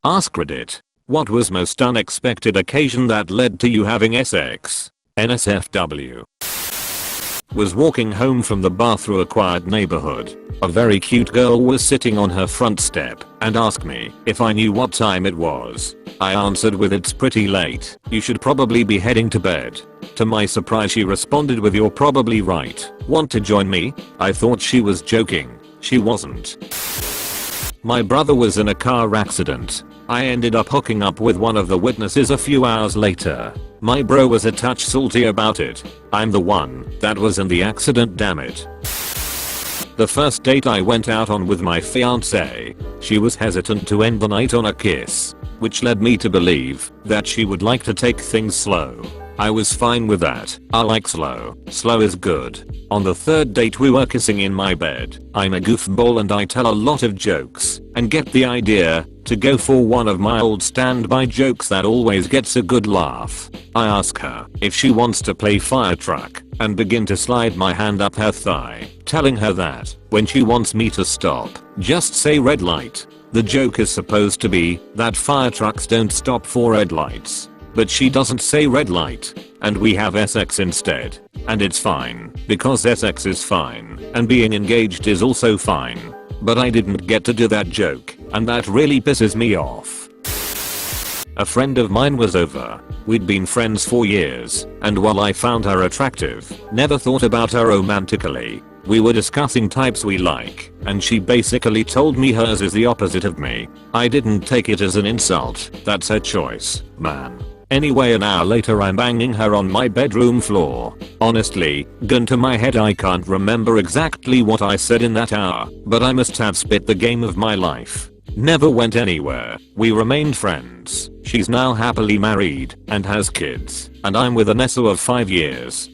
AskReddit. What was most unexpected occasion that led to you having sex? NSFW. Was walking home from the bar through a quiet neighborhood. A very cute girl was sitting on her front step and asked me if I knew what time it was. I answered with, "It's pretty late. You should probably be heading to bed." To my surprise, she responded with, "You're probably right. Want to join me?" I thought she was joking. She wasn't. My brother was in a car accident. I ended up hooking up with one of the witnesses a few hours later. My bro was a touch salty about it. I'm the one that was in the accident, damn it. The first date I went out on with my fiancée, she was hesitant to end the night on a kiss, which led me to believe that she would like to take things slow. I was fine with that. I like slow. Slow is good. On the third date we were kissing in my bed. I'm a goofball and I tell a lot of jokes and get the idea to go for one of my old standby jokes that always gets a good laugh. I ask her if she wants to play fire truck and begin to slide my hand up her thigh, telling her that when she wants me to stop, just say red light. The joke is supposed to be that fire trucks don't stop for red lights. But she doesn't say red light, and we have sex instead. And it's fine, because sex is fine, and being engaged is also fine. But I didn't get to do that joke, and that really pisses me off. A friend of mine was over. We'd been friends for years, and while I found her attractive, never thought about her romantically. We were discussing types we like, and she basically told me hers is the opposite of me. I didn't take it as an insult. That's her choice, man. Anyway, an hour later I'm banging her on my bedroom floor. Honestly, gun to my head, I can't remember exactly what I said in that hour, but I must have spit the game of my life. Never went anywhere. We remained friends. She's now happily married and has kids, and I'm with an SO of 5 years.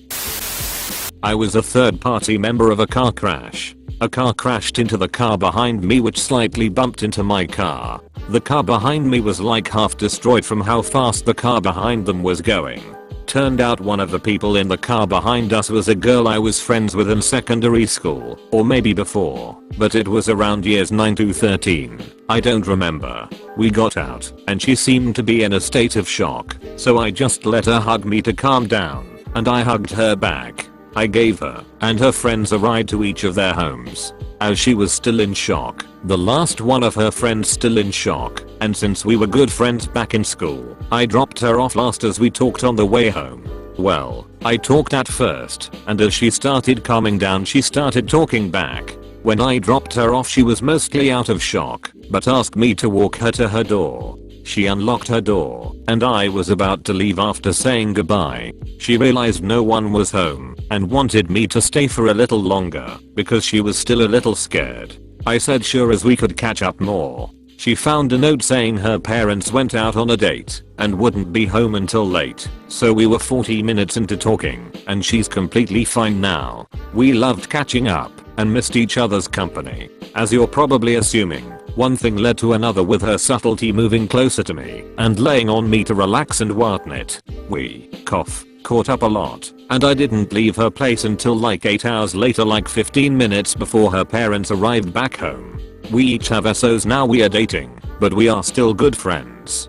I was a third party member of a car crash. A car crashed into the car behind me, which slightly bumped into my car. The car behind me was like half destroyed from how fast the car behind them was going. Turned out one of the people in the car behind us was a girl I was friends with in secondary school, or maybe before, but it was around years 9 to 13. I don't remember. We got out, and she seemed to be in a state of shock, so I just let her hug me to calm down, and I hugged her back. I gave her and her friends a ride to each of their homes. As she was still in shock, the last one of her friends still in shock, and since we were good friends back in school, I dropped her off last as we talked on the way home. Well, I talked at first, and as she started calming down she started talking back. When I dropped her off she was mostly out of shock, but asked me to walk her to her door. She unlocked her door, and I was about to leave after saying goodbye. She realized no one was home and wanted me to stay for a little longer because she was still a little scared. I said sure, as we could catch up more. She found a note saying her parents went out on a date and wouldn't be home until late, so we were 40 minutes into talking and she's completely fine now. We loved catching up and missed each other's company. As you're probably assuming, one thing led to another, with her subtlety moving closer to me and laying on me to relax and whatnot. We caught up a lot, and I didn't leave her place until like 8 hours later, like 15 minutes before her parents arrived back home. We each have SOs now, we are dating, but we are still good friends.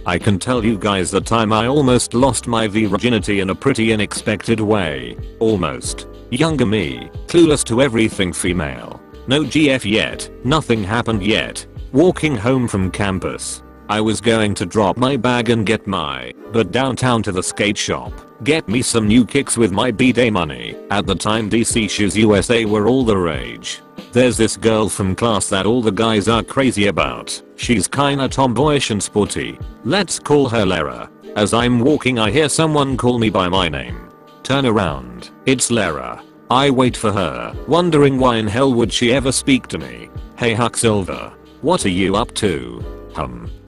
I can tell you guys the time I almost lost my virginity in a pretty unexpected way. Almost. Younger me, clueless to everything female. No GF yet, nothing happened yet. Walking home from campus. I was going to drop my bag and get my butt downtown to the skate shop. Get me some new kicks with my B-Day money. At the time DC Shoes USA were all the rage. There's this girl from class that all the guys are crazy about. She's kinda tomboyish and sporty. Let's call her Lara. As I'm walking I hear someone call me by my name. Turn around. It's Lara. I wait for her, wondering why in hell would she ever speak to me. Hey Huck Silver. What are you up to?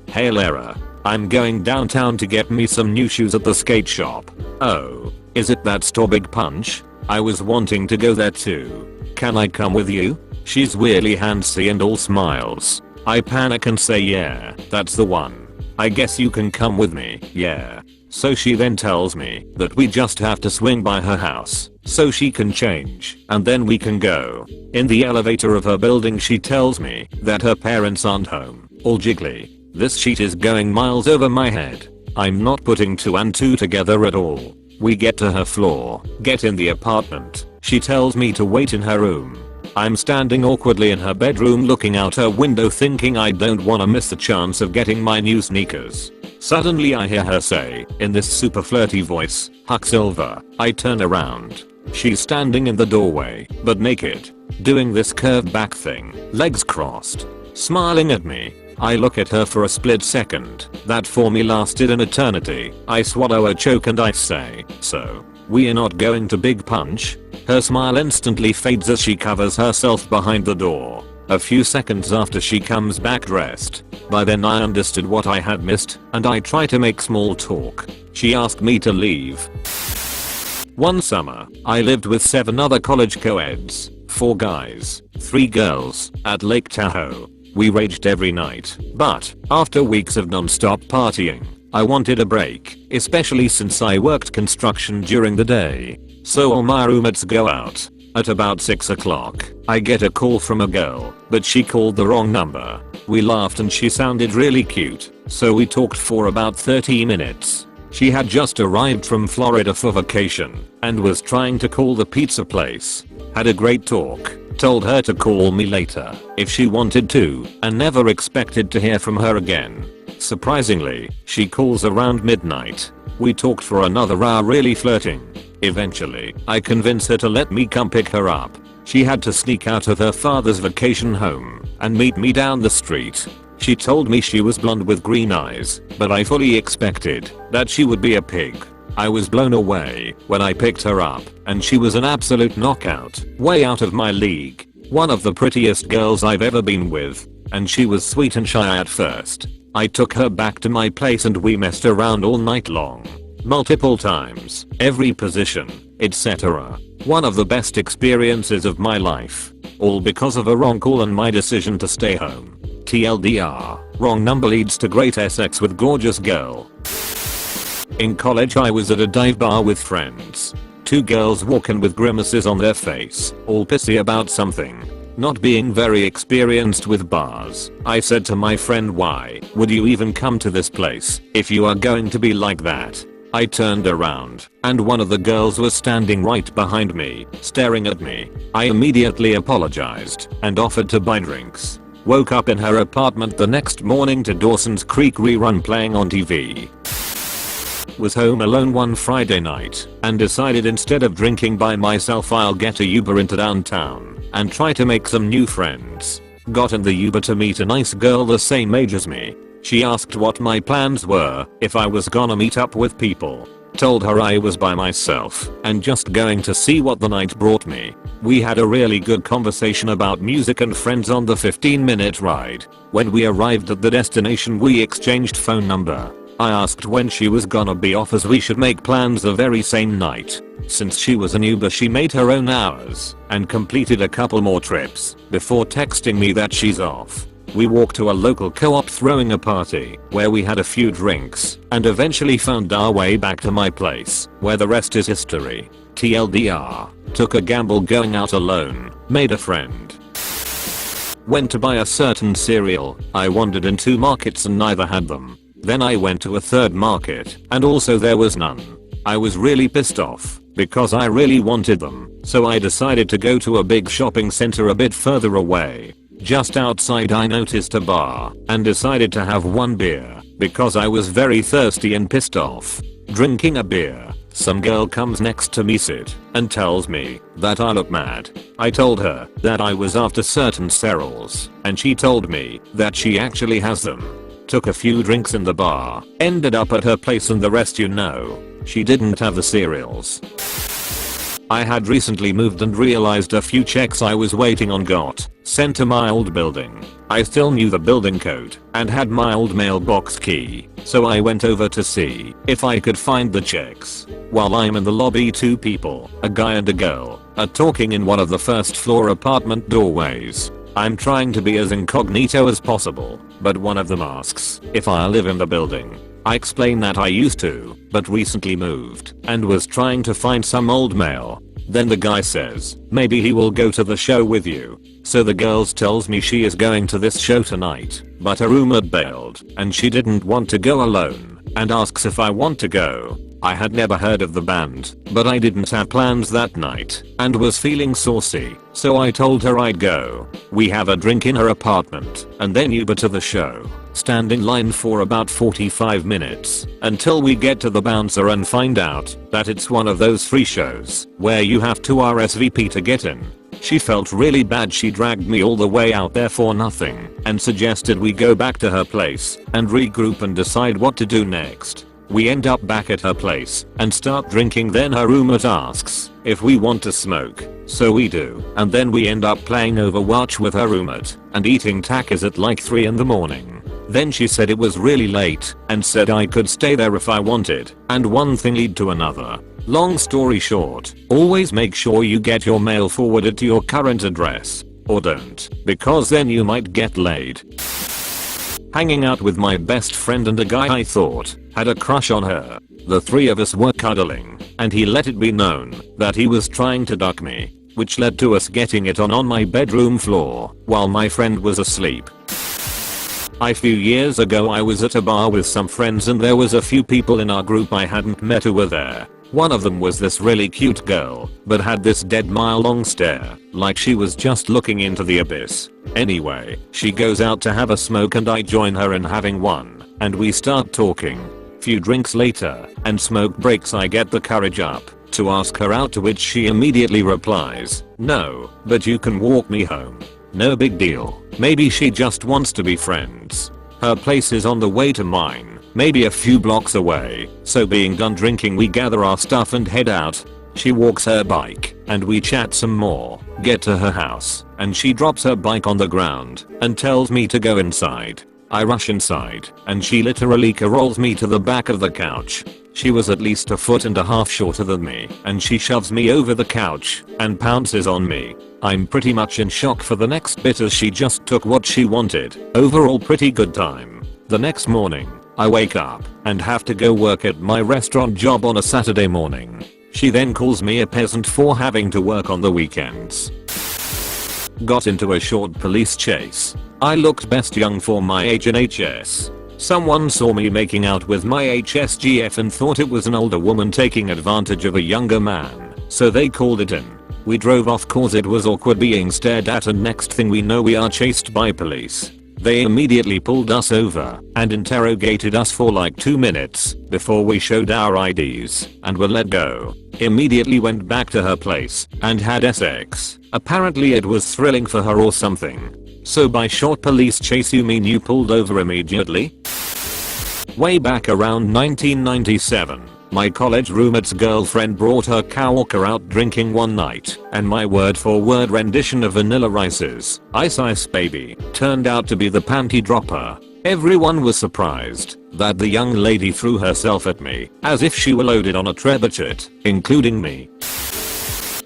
Hey Lara. I'm going downtown to get me some new shoes at the skate shop. Oh, is it that store Big Punch? I was wanting to go there too. Can I come with you? She's weirdly handsy and all smiles. I panic and say yeah, that's the one. I guess you can come with me. Yeah. So she then tells me that we just have to swing by her house so she can change and then we can go. In the elevator of her building she tells me that her parents aren't home. All jiggly. This sheet is going miles over my head. I'm not putting 2 and 2 together at all. We get to her floor, get in the apartment. She tells me to wait in her room. I'm standing awkwardly in her bedroom looking out her window thinking I don't wanna miss the chance of getting my new sneakers. Suddenly I hear her say, in this super flirty voice, "Huck Silver." I turn around. She's standing in the doorway, but naked, doing this curved back thing, legs crossed, smiling at me. I look at her for a split second. That for me lasted an eternity. I swallow a choke and I say, "So, we are not going to Big Punch?" Her smile instantly fades as she covers herself behind the door. A few seconds after she comes back dressed. By then I understood what I had missed and I try to make small talk. She asked me to leave. One summer, I lived with 7 other college co-eds, 4 guys, 3 girls, at Lake Tahoe. We raged every night, but after weeks of non-stop partying, I wanted a break, especially since I worked construction during the day. So all my roommates go out. At about 6 o'clock, I get a call from a girl, but she called the wrong number. We laughed and she sounded really cute, so we talked for about 30 minutes. She had just arrived from Florida for vacation and was trying to call the pizza place. Had a great talk. Told her to call me later if she wanted to and never expected to hear from her again. Surprisingly, she calls around midnight. We talked for another hour really flirting. Eventually, I convinced her to let me come pick her up. She had to sneak out of her father's vacation home and meet me down the street. She told me she was blonde with green eyes, but I fully expected that she would be a pig. I was blown away when I picked her up and she was an absolute knockout, way out of my league. One of the prettiest girls I've ever been with, and she was sweet and shy at first. I took her back to my place and we messed around all night long. Multiple times, every position, etc. One of the best experiences of my life. All because of a wrong call and my decision to stay home. TLDR, wrong number leads to great sex with gorgeous girl. In college I was at a dive bar with friends. 2 girls walk in with grimaces on their face, all pissy about something. Not being very experienced with bars, I said to my friend, "Why would you even come to this place if you are going to be like that?" I turned around and one of the girls was standing right behind me, staring at me. I immediately apologized and offered to buy drinks. Woke up in her apartment the next morning to Dawson's Creek rerun playing on TV. Was home alone one Friday night and decided instead of drinking by myself I'll get a Uber into downtown and try to make some new friends. Got in the Uber to meet a nice girl the same age as me. She asked what my plans were if I was gonna meet up with people. Told her I was by myself and just going to see what the night brought me. We had a really good conversation about music and friends on the 15-minute ride. When we arrived at the destination we exchanged phone number. I asked when she was gonna be off as we should make plans the very same night. Since she was an Uber she made her own hours and completed a couple more trips before texting me that she's off. We walked to a local co-op throwing a party where we had a few drinks and eventually found our way back to my place where the rest is history. TLDR, took a gamble going out alone, made a friend. Went to buy a certain cereal. I wandered in 2 markets and neither had them. Then I went to a 3rd market and also there was none. I was really pissed off because I really wanted them, so I decided to go to a big shopping center a bit further away. Just outside I noticed a bar and decided to have 1 beer because I was very thirsty and pissed off. Drinking a beer, some girl comes next to me sit and tells me that I look mad. I told her that I was after certain cereals and she told me that she actually has them. Took a few drinks in the bar, ended up at her place and the rest you know. She didn't have the cereals. I had recently moved and realized a few checks I was waiting on got sent to my old building. I still knew the building code and had my old mailbox key, so I went over to see if I could find the checks. While I'm in the lobby 2 people, a guy and a girl, are talking in one of the 1st floor apartment doorways. I'm trying to be as incognito as possible, but one of them asks if I live in the building. I explained that I used to, but recently moved and was trying to find some old mail. Then the guy says, maybe he will go to the show with you. So the girls tells me she is going to this show tonight, but her roommate bailed and she didn't want to go alone and asks if I want to go. I had never heard of the band, but I didn't have plans that night and was feeling saucy, so I told her I'd go. We have a drink in her apartment and then Uber to the show. Stand in line for about 45 minutes until we get to the bouncer and find out that it's one of those free shows where you have to RSVP to get in. She felt really bad. She dragged me all the way out there for nothing and suggested we go back to her place and regroup and decide what to do next. We end up back at her place and start drinking. Then her roommate asks if we want to smoke, so we do, and then we end up playing Overwatch with her roommate and eating tacos at like 3 in the morning. Then she said it was really late and said I could stay there if I wanted, and one thing led to another. Long story short, always make sure you get your mail forwarded to your current address, or don't, because then you might get laid. Hanging out with my best friend and a guy I thought had a crush on her. The three of us were cuddling, and he let it be known that he was trying to duck me, which led to us getting it on my bedroom floor while my friend was asleep. A few years ago I was at a bar with some friends and there was a few people in our group I hadn't met who were there. One of them was this really cute girl, but had this dead mile-long stare, like she was just looking into the abyss. Anyway, she goes out to have a smoke and I join her in having one, and we start talking. Few drinks later, and smoke breaks, I get the courage up to ask her out, to which she immediately replies, "No, but you can walk me home." No big deal. Maybe she just wants to be friends. Her place is on the way to mine, maybe a few blocks away, so being done drinking we gather our stuff and head out. She walks her bike, and we chat some more, get to her house, and she drops her bike on the ground and tells me to go inside. I rush inside, and she literally carolls me to the back of the couch. She was at least 1.5 feet shorter than me, and she shoves me over the couch and pounces on me. I'm pretty much in shock for the next bit as she just took what she wanted. Overall pretty good time. The next morning, I wake up and have to go work at my restaurant job on a Saturday morning. She then calls me a peasant for having to work on the weekends. Got into a short police chase. I looked best young for my age in HS. Someone saw me making out with my HSGF and thought it was an older woman taking advantage of a younger man, so they called it in. We drove off cause it was awkward being stared at, and next thing we know we are chased by police. They immediately pulled us over and interrogated us for like 2 minutes before we showed our IDs and were let go. Immediately went back to her place and had sex. Apparently it was thrilling for her or something. So by short police chase you mean you pulled over immediately? Way back around 1997, my college roommate's girlfriend brought her coworker out drinking one night, and my word for word rendition of Vanilla Ice's Ice Ice Baby turned out to be the panty dropper. Everyone was surprised that the young lady threw herself at me as if she were loaded on a trebuchet, including me.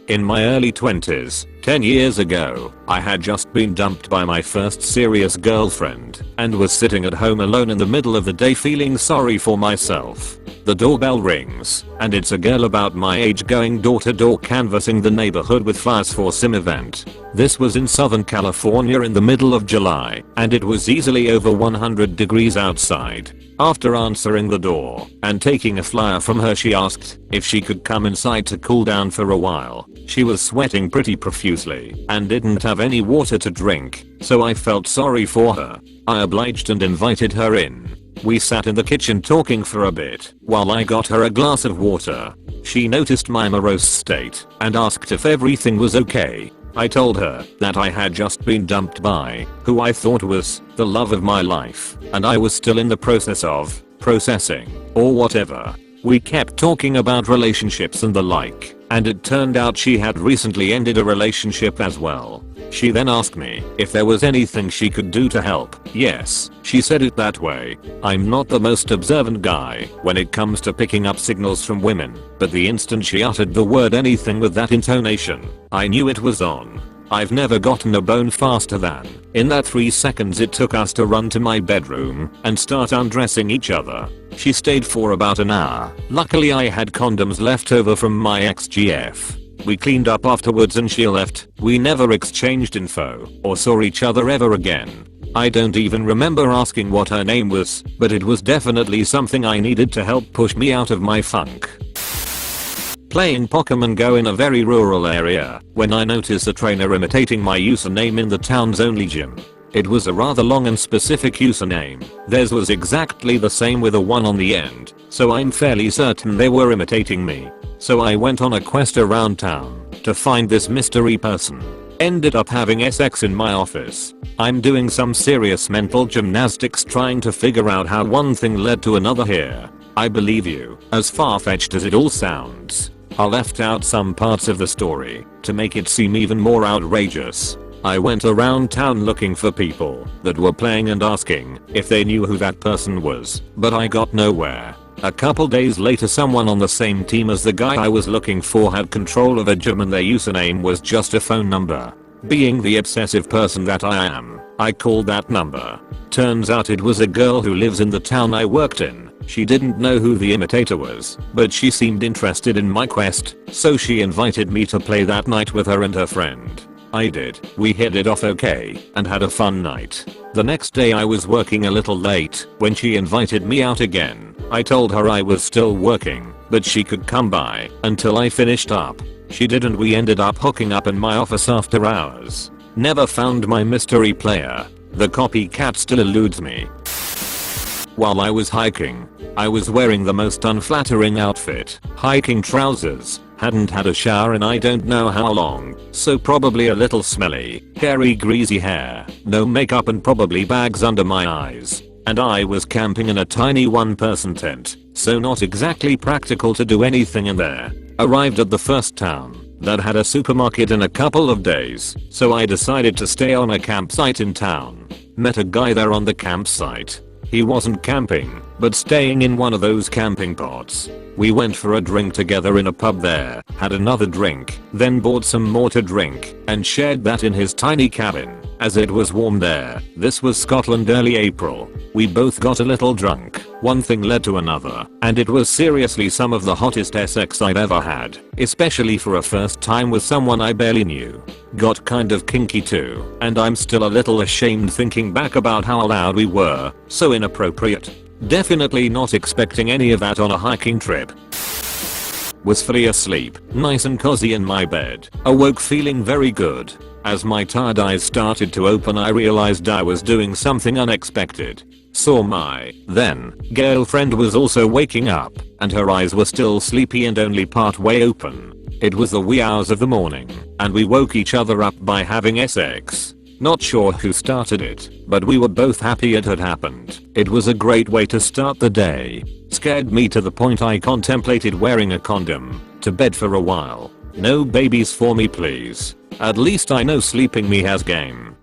In my early 20s, 10 years ago, I had just been dumped by my first serious girlfriend and was sitting at home alone in the middle of the day feeling sorry for myself. The doorbell rings, and it's a girl about my age going door to door canvassing the neighborhood with flyers for some event. This was in Southern California in the middle of July, and it was easily over 100 degrees outside. After answering the door and taking a flyer from her, she asked if she could come inside to cool down for a while. She was sweating pretty profusely and didn't have any water to drink, so I felt sorry for her. I obliged and invited her in. We sat in the kitchen talking for a bit while I got her a glass of water. She noticed my morose state and asked if everything was okay. I told her that I had just been dumped by who I thought was the love of my life, and I was still in the process of processing or whatever. We kept talking about relationships and the like, and it turned out she had recently ended a relationship as well. She then asked me if there was anything she could do to help. Yes, she said it that way. I'm not the most observant guy when it comes to picking up signals from women, but the instant she uttered the word anything with that intonation, I knew it was on. I've never gotten a bone faster than in that 3 seconds it took us to run to my bedroom and start undressing each other. She stayed for about an hour. Luckily I had condoms left over from my ex-GF. We cleaned up afterwards and she left. We never exchanged info or saw each other ever again. I don't even remember asking what her name was, but it was definitely something I needed to help push me out of my funk. Playing Pokemon Go in a very rural area when I noticed a trainer imitating my username in the town's only gym. It was a rather long and specific username. Theirs was exactly the same with a 1 on the end, so I'm fairly certain they were imitating me. So I went on a quest around town to find this mystery person. Ended up having SX in my office. I'm doing some serious mental gymnastics trying to figure out how one thing led to another here. I believe you, as far-fetched as it all sounds. I left out some parts of the story to make it seem even more outrageous. I went around town looking for people that were playing and asking if they knew who that person was, but I got nowhere. A couple days later someone on the same team as the guy I was looking for had control of a gym and their username was just a phone number. Being the obsessive person that I am, I called that number. Turns out it was a girl who lives in the town I worked in. She didn't know who the imitator was, but she seemed interested in my quest, so she invited me to play that night with her and her friend. I did. We hit it off okay and had a fun night. The next day I was working a little late when she invited me out again. I told her I was still working, but she could come by until I finished up. She did and we ended up hooking up in my office after hours. Never found my mystery player. The copycat still eludes me. While I was hiking, I was wearing the most unflattering outfit. Hiking trousers. Hadn't had a shower in I don't know how long, so probably a little smelly, hairy greasy hair, no makeup and probably bags under my eyes. And I was camping in a tiny one-person tent, so not exactly practical to do anything in there. Arrived at the first town that had a supermarket in a couple of days, so I decided to stay on a campsite in town. Met a guy there on the campsite. He wasn't camping, but staying in one of those camping pods. We went for a drink together in a pub there, had another drink, then bought some more to drink, and shared that in his tiny cabin, as it was warm there. This was Scotland early April. We both got a little drunk. One thing led to another, and it was seriously some of the hottest sex I'd ever had, especially for a first time with someone I barely knew. Got kind of kinky too, and I'm still a little ashamed thinking back about how loud we were, so inappropriate. Definitely not expecting any of that on a hiking trip. Was fully asleep, nice and cozy in my bed, awoke feeling very good. As my tired eyes started to open I realized I was doing something unexpected. Saw my then girlfriend was also waking up, and her eyes were still sleepy and only part way open. It was the wee hours of the morning, and we woke each other up by having sex. Not sure who started it, but we were both happy it had happened. It was a great way to start the day. Scared me to the point I contemplated wearing a condom to bed for a while. No babies for me please. At least I know sleeping me has game.